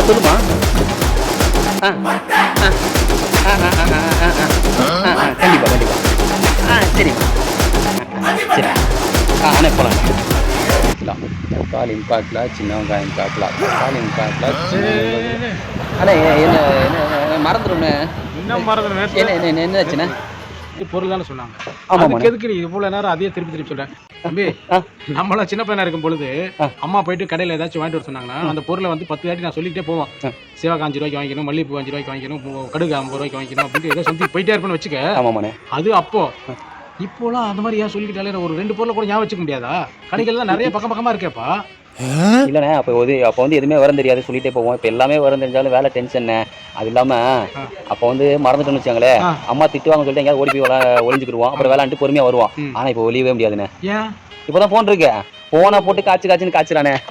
சொல்லுமா. கண்டிப்பா கண்டிப்பா. சரிம்மா. சரி. அண்ணே போகலாம். தக்காளி இம்பாக்ட்ல சின்ன வெங்காயம் இம்பாக்ட்ல தக்காளி இம்பாக்ட்ல அண்ணே என்ன என்ன மறந்துடும்ண்ணே. என்ன மறந்துடும் என்ன என்ன என்ன ஆச்சுண்ணே? பொருள் தானே சொன்னாங்க. ஆமாம் அதுக்கு எதுக்கு நீ இவ்வளோ நேரம் அதையே திருப்பி திருப்பி சொல்கிறேன் தம்பி. நம்மளாம் சின்ன பையனா இருக்கும் பொழுது அம்மா போயிட்டு கடையில் ஏதாச்சும் வாங்கிட்டு வர சொன்னாங்கன்னா அந்த பொருளை வந்து 10 வாட்டி நான் சொல்லிக்கிட்டே போவோம். சிவகா 5 ரூபாய்க்கு வாங்கிக்கணும், மல்லிகைப்பூ 5 ரூபாய்க்கு வாங்கிக்கணும், கடுகு 50 ரூபாய்க்கு வாங்கிக்கணும் அப்படின்னு ஏதோ சொல்லி போயிட்டே இருப்பேன்னு வச்சுக்க. ஆமாம்ண்ணே. அது அப்போ இப்போலாம் அந்த மாதிரி ஏன் சொல்லிக்கிட்டாலே ஒரு 2 பொருளை கூட ஞாபகம் வச்சுக்க முடியாதா? கடைகள்லாம் நிறைய பக்கம் பக்கமாக இருக்கேப்பா. இல்லைண்ணே அப்போ வந்து எதுவுமே வரம் தெரியாது சொல்லிட்டே போவோம். இப்போ எல்லாமே வரம் தெரிஞ்சாலும் வேலை டென்ஷன். அது இல்லாமல் அப்போ வந்து மறந்துட்டோம்னு வச்சாங்களே, அம்மா திட்டுவாங்க சொல்லிட்டு எங்கேயாவது ஓடி போய் ஒளிஞ்சுக்கிடுவோம். அப்புறம் விளையாண்டு பொறுமையாக வருவோம். ஆனால் இப்போ ஒளியவே முடியாதுண்ணே. ஏன் இப்போதான் ஃபோன் இருக்கு, ஃபோனை போட்டு காய்ச்சின்னு காய்ச்சிறானே.